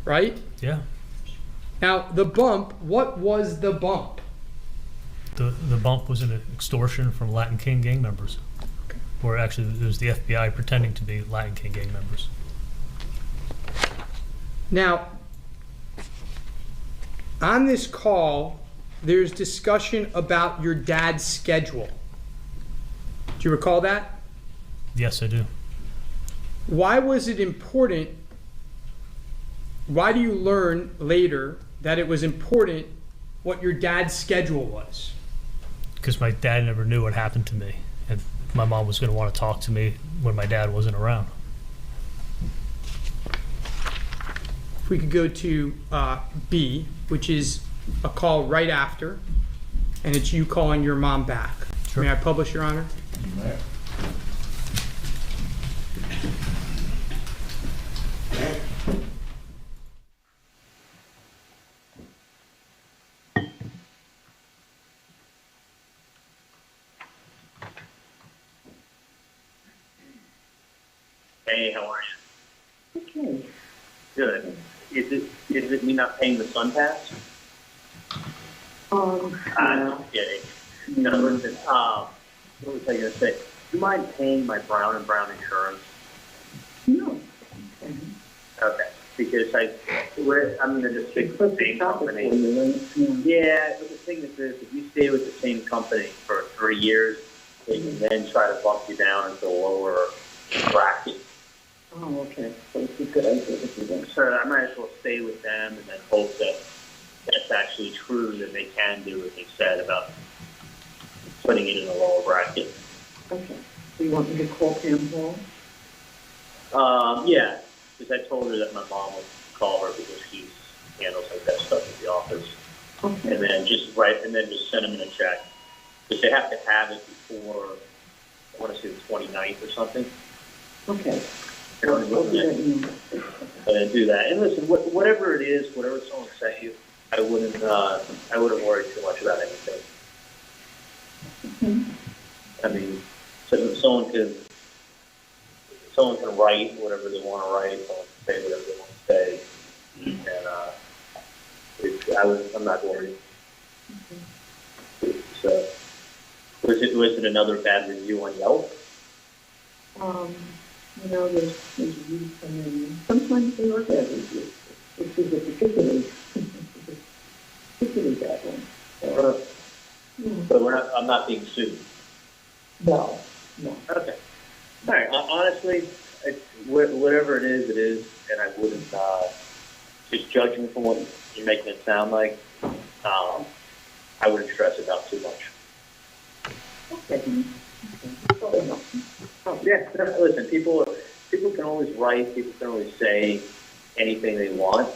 right? Yeah. Now, the bump, what was the bump? The bump was an extortion from Latin King gang members. Okay. Or actually, it was the FBI pretending to be Latin King gang members. Now, on this call, there's discussion about your dad's schedule. Do you recall that? Yes, I do. Why was it important? Why do you learn later that it was important what your dad's schedule was? Because my dad never knew what happened to me, and my mom was going to want to talk to me when my dad wasn't around. If we could go to B, which is a call right after, and it's you calling your mom back. Sure. May I publish, Your Honor? Hey, how are you? Okay. Good. Is it me not paying the Sun Pass? No. I'm kidding. No, listen. What was I going to say? Do you mind paying my Brown and Brown insurance? No. Okay. Because I'm in a big same company. Yeah. Yeah, but the thing is this: if you stay with the same company for 3 years, they can then try to bump you down into a lower bracket. Oh, okay. So it's a good idea to do that. So I might as well stay with them and then hope that that's actually true, that they can do what they said about putting it in a lower bracket. Okay. So you want me to call Pam Hall? Yeah, because I told her that my mom would call her because she handles like that stuff at the office. Okay. And then just send them in a check. Because they have to have it before, I want to say the 29th or something. Okay. I don't know what do that. And listen, whatever it is, whatever someone sent you, I wouldn't worry too much about anything. Mm-hmm. I mean, so someone can write whatever they want to write, someone can say whatever they want to say, and I'm not worried. So, was it another bad review on Yelp? There's reviews and then sometimes they are bad reviews. This is a particularly bad one. So, But I'm not being sued. No. Okay. All right. Honestly, whatever it is, and I wouldn't just judging from what you're making it sound like. I wouldn't stress it out too much. Okay. Yeah. Listen, people can always write. People can always say anything they want.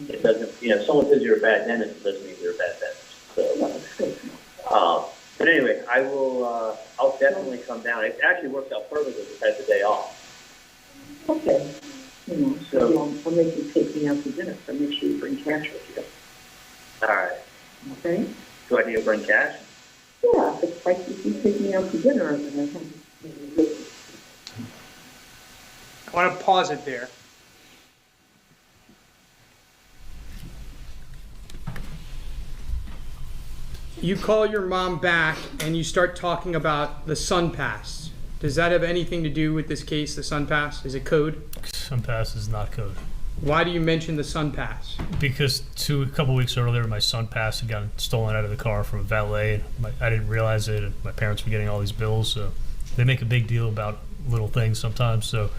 It doesn't. If someone says you're a bad dentist, it doesn't mean you're a bad dentist. So. But anyway, I will. I'll definitely come down. It actually works out perfectly if I had the day off. Okay. So I'll make you take me out to dinner, so make sure you bring cash with you. all right. Okay? Do I need to bring cash? Yeah, it's like if you take me out to dinner, I want to pause it there. You call your mom back and you start talking about the Sun Pass. Does that have anything to do with this case, the Sun Pass? Is it code? Sun Pass is not code. Why do you mention the Sun Pass? Because a couple weeks earlier, my Sun Pass had gotten stolen out of the car from a valet. I didn't realize it, and my parents were getting all these bills. So they make a big deal about little things sometimes. So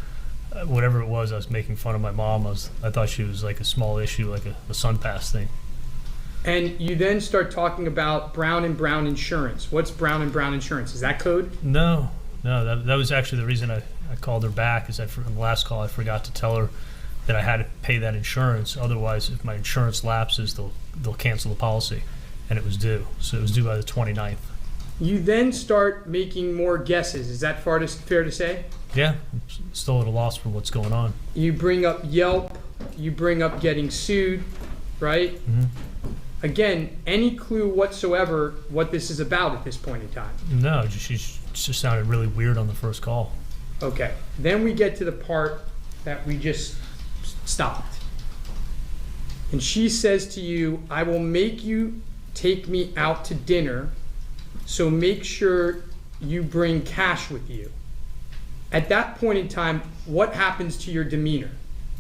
whatever it was, I was making fun of my mom. I thought she was like a small issue, like a Sun Pass thing. And you then start talking about Brown and Brown insurance. What's Brown and Brown insurance? Is that code? No, that was actually the reason I called her back. Is on the last call I forgot to tell her that I had to pay that insurance. Otherwise, if my insurance lapses, they'll cancel the policy, and it was due. So it was due by the 29th. You then start making more guesses. Is that fair to say? Yeah, I'm still at a loss for what's going on. You bring up Yelp. You bring up getting sued, right? Mm-hmm. Again, any clue whatsoever what this is about at this point in time? No, she just sounded really weird on the first call. Okay. Then we get to the part that we just stopped. and she says to you, I will make you take me out to dinner, so make sure you bring cash with you. At that point in time, what happens to your demeanor?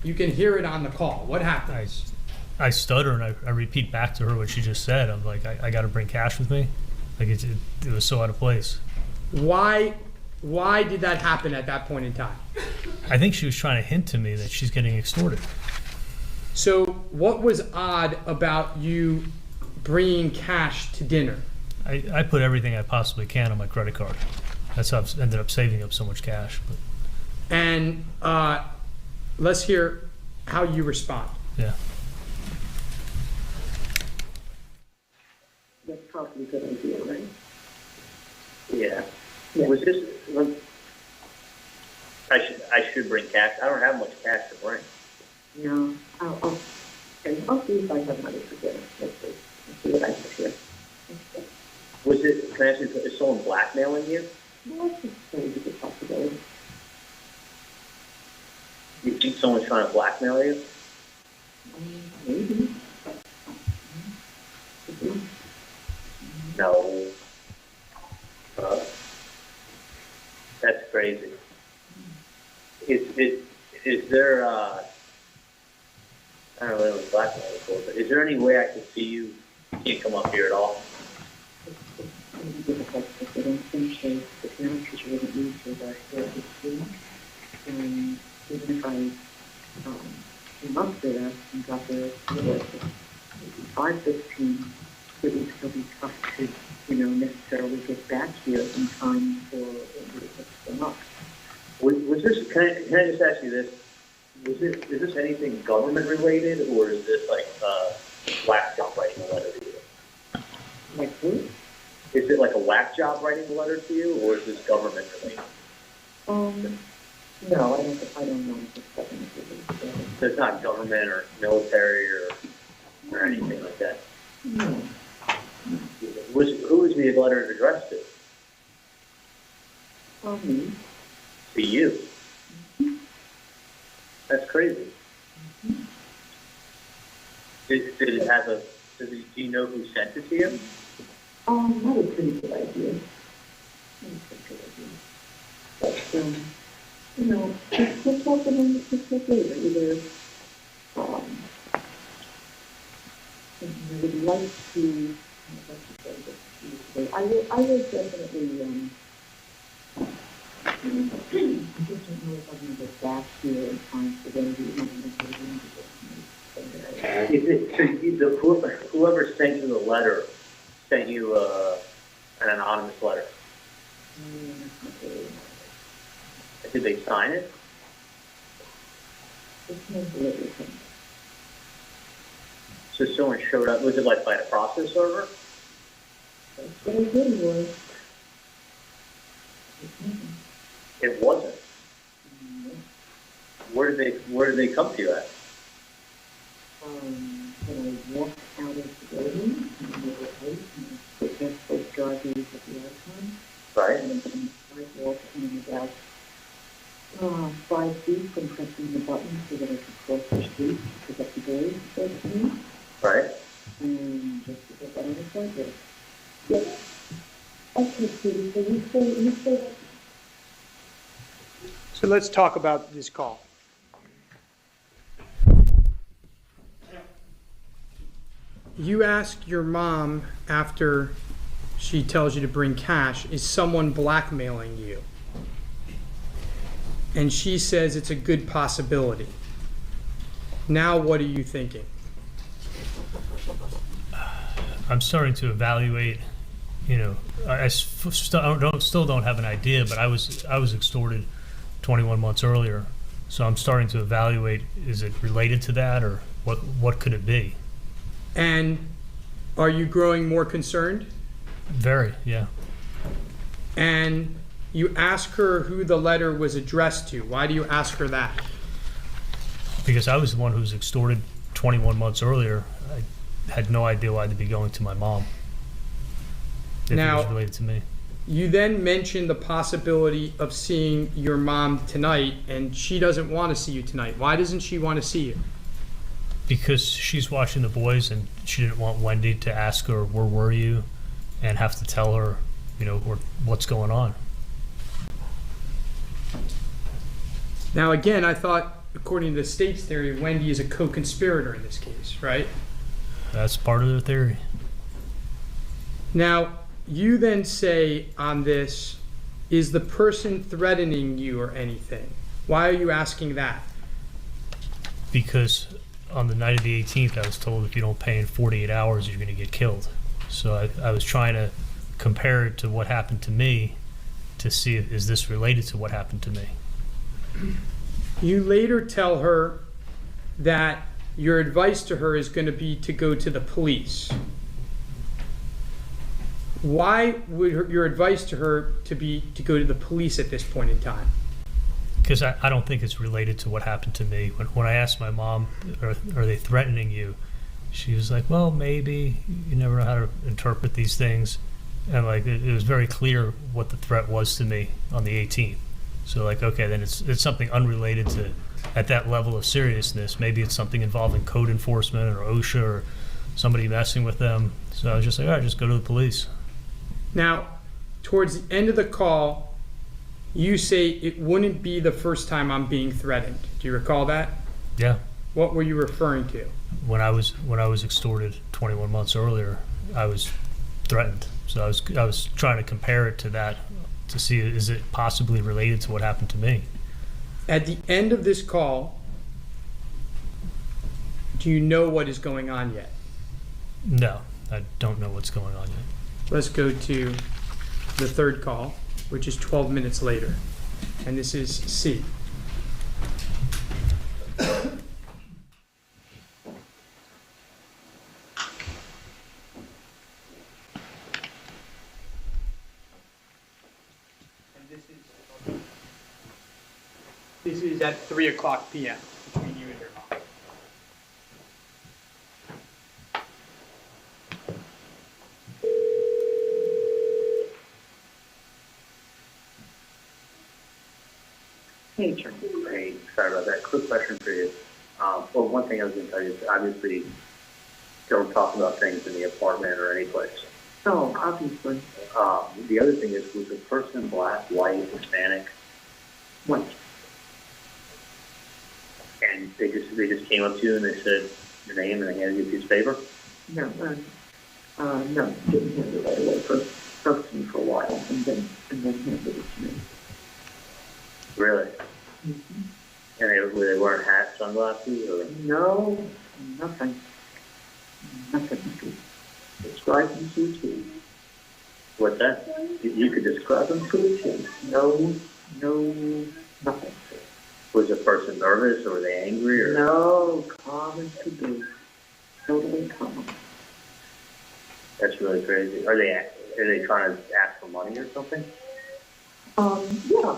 You can hear it on the call. What happens? I stutter and I repeat back to her what she just said. I'm like, I got to bring cash with me. Like it was so out of place. Why did that happen at that point in time? I think she was trying to hint to me that she's getting extorted. So what was odd about you bringing cash to dinner? I put everything I possibly can on my credit card. That's how I've ended up saving up so much cash. But. And let's hear how you respond. Yeah. That's probably a good idea, right? Yeah. Yeah. Was this? I should bring cash. I don't have much cash to bring. No, I'll see if I have money for dinner. Let's see what I have here. Was it? Can I ask you? Is someone blackmailing you? Well, let's just say it's a possibility. You think someone's trying to blackmail you? Maybe. No. That's crazy. Is there? I don't know what blackmail is for, but is there any way I could see you? You can't come up here at all. It's going to be difficult because they don't finish the parent teacher wouldn't use for the therapy student. And even if I came up there and got there at 5:15, it would still be tough to, necessarily get back here in time for it to pick them up. Was this? Can I just ask you this? Is this anything government related, or is this like whack job writing a letter to you? Like who? Is it like a whack job writing a letter to you, or is this government related? No, I don't know if it's government related. So it's not government or military or anything like that. No. Who was the letter addressed to? Me. To you. That's crazy. Did it have a? Do you know who sent it to you? That was a pretty good idea. But we'll talk about it later. Either I would like to. I will definitely. I just don't know if I'm going to get back here in time for them to Whoever sent you the letter sent you an anonymous letter? Did they sign it? It's no delivery thing. So someone showed up. Was it like by a process server? That's what I did was. It wasn't. Where did they come to you at? When I walked out of the building, and they were out, and I put that both drivers at the icon. Right. And then I walked in about 5 feet from pressing the button so that I could cross the street to pick up the doors first to me. Right. And just to get that on the sidewalk. Yeah. Okay, Katie, so you say So let's talk about this call. You ask your mom after she tells you to bring cash, is someone blackmailing you? And she says it's a good possibility. Now what are you thinking? I'm starting to evaluate. I still don't have an idea, but I was extorted 21 months earlier, so I'm starting to evaluate: is it related to that, or what could it be? And are you growing more concerned? Very, yeah. And you ask her who the letter was addressed to. Why do you ask her that? Because I was the one who was extorted 21 months earlier. I had no idea why they'd be going to my mom. If it was related to me. You then mentioned the possibility of seeing your mom tonight, and she doesn't want to see you tonight. Why doesn't she want to see you? Because she's watching the boys, and she didn't want Wendy to ask her, "Where were you?" and have to tell her, or what's going on. Now, again, I thought, according to the state's theory, Wendy is a co-conspirator in this case, right? That's part of their theory. Now, you then say on this, is the person threatening you or anything? Why are you asking that? Because on the night of the 18th, I was told if you don't pay in 48 hours, you're going to get killed. So I was trying to compare it to what happened to me to see is this related to what happened to me. You later tell her that your advice to her is going to be to go to the police. Why would your advice to her to be to go to the police at this point in time? Because I don't think it's related to what happened to me. When I asked my mom, are they threatening you? She was like, well, maybe. You never know how to interpret these things. And it was very clear what the threat was to me on the 18th. So okay, then it's something unrelated to, at that level of seriousness. Maybe it's something involving code enforcement or OSHA or somebody messing with them. So I was just like, all right, just go to the police. Now, towards the end of the call, you say it wouldn't be the first time I'm being threatened. Do you recall that? Yeah. What were you referring to? When I was extorted 21 months earlier, I was threatened. So I was trying to compare it to that to see is it possibly related to what happened to me. At the end of this call, do you know what is going on yet? No, I don't know what's going on yet. Let's go to the third call, which is 12 minutes later. And this is C. This is at 3:00 p.m. between you and your mom. Hey, Charlie. Hey, sorry about that. Quick question for you. Well, one thing I was going to tell you is obviously don't talk about things in the apartment or any place. Oh, obviously. The other thing is, was the person black, white, Hispanic? What? And they just came up to you and they said your name and they handed you a piece of paper? No, no, didn't hand it right away. First spoke to me for a while and then handed it to me. Really? Mm-hmm. And they wearing hats, sunglasses, or? No, nothing. Nothing. Describe them to a T. What's that? You could describe them? To a T. No, nothing. Was the person nervous or were they angry? Or? No, calm as could be. Totally calm. That's really crazy. Are they trying to ask for money or something? Yeah.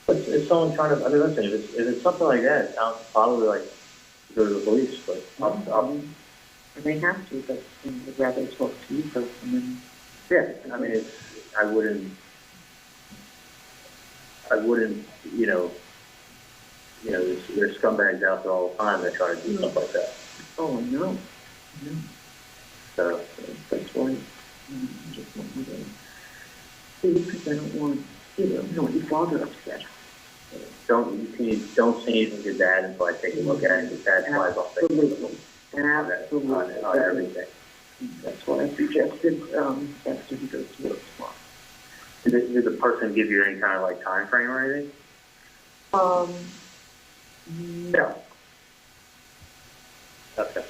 But if someone trying to, I mean, listen, if it's something like that, it sounds probably like to go to the police, but And they have to, but they'd rather talk to you first and then. yeah, I mean, I wouldn't, there's scumbags out there all the time that try to do stuff like that. Oh, no. So, That's why I just want you to see, because I don't want, your father upset. don't say anything to your dad until I take a look at it, because dad flies off the Absolutely. on everything. That's why I suggested, after he goes to work tomorrow. Did the person give you any kind of time frame or anything? No. Okay.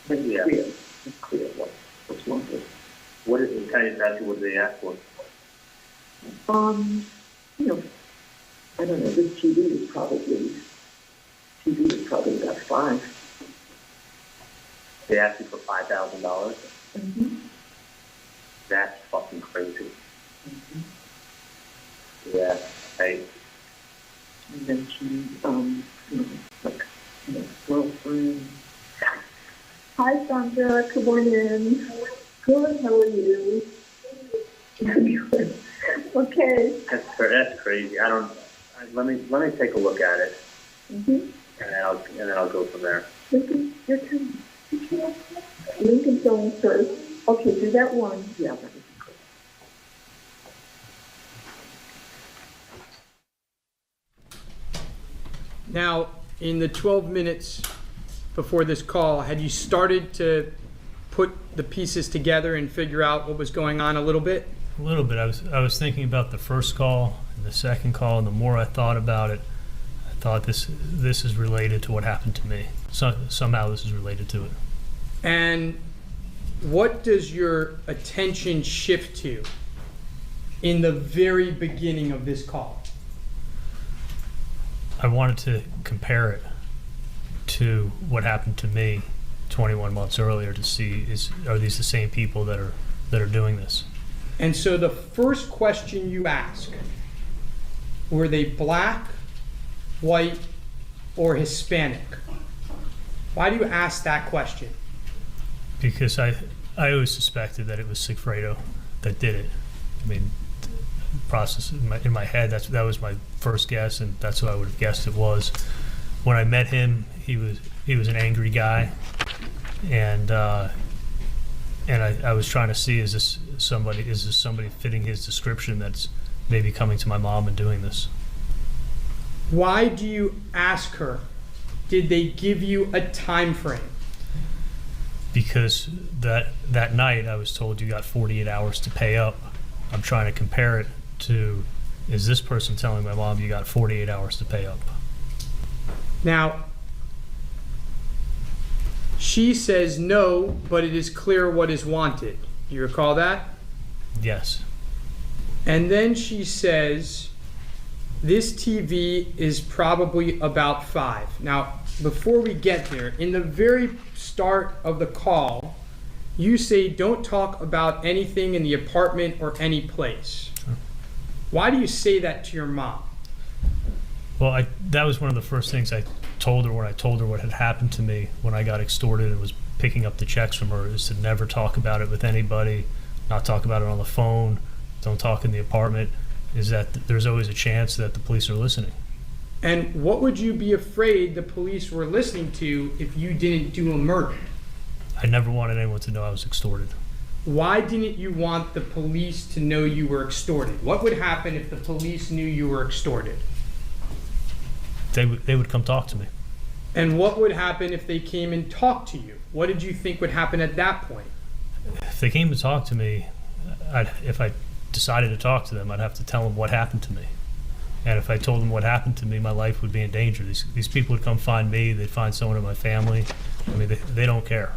Yeah. It's clear what's wrong with it. What is it? Kind of exactly what do they ask for? I don't know, this TV is probably about $5. They ask you for $5,000? Mm-hmm. That's fucking crazy. Mm-hmm. Yeah. Hey. And then she, girlfriend. Hi, Sandra. Come on in. Good. How are you? Good. Okay. That's crazy. I Let me take a look at it, Mm-hmm. and then I'll go from there. Lincoln, your turn. Lincoln's going first. Okay, do that one. Yeah, that would be good. Now, in the 12 minutes before this call, had you started to put the pieces together and figure out what was going on a little bit? A little bit. I was thinking about the first call and the second call, and the more I thought about it, I thought this is related to what happened to me. Somehow this is related to it. And what does your attention shift to in the very beginning of this call? I wanted to compare it to what happened to me 21 months earlier to see are these the same people that are doing this. And so the first question you ask, were they black, white, or Hispanic? Why do you ask that question? Because I always suspected that it was Sigfredo that did it. I mean, process in my head, that was my first guess, and that's who I would have guessed it was. When I met him, he was an angry guy, and I was trying to see, is this somebody fitting his description that's maybe coming to my mom and doing this? Why do you ask her? Did they give you a time frame? Because that night I was told you got 48 hours to pay up. I'm trying to compare it to, is this person telling my mom you got 48 hours to pay up? Now, she says no, but it is clear what is wanted. Do you recall that? Yes. And then she says, this TV is probably about 5. Now, before we get there, in the very start of the call, you say don't talk about anything in the apartment or any place. Sure. Why do you say that to your mom? Well, that was one of the first things I told her when I told her what had happened to me when I got extorted and was picking up the checks from her, is to never talk about it with anybody, not talk about it on the phone, don't talk in the apartment, is that there's always a chance that the police are listening. And what would you be afraid the police were listening to if you didn't do a murder? I never wanted anyone to know I was extorted. Why didn't you want the police to know you were extorted? What would happen if the police knew you were extorted? They would come talk to me. And what would happen if they came and talked to you? What did you think would happen at that point? If they came to talk to me, if I decided to talk to them, I'd have to tell them what happened to me. And if I told them what happened to me, my life would be in danger. These people would come find me. They'd find someone in my family. I mean, they don't care.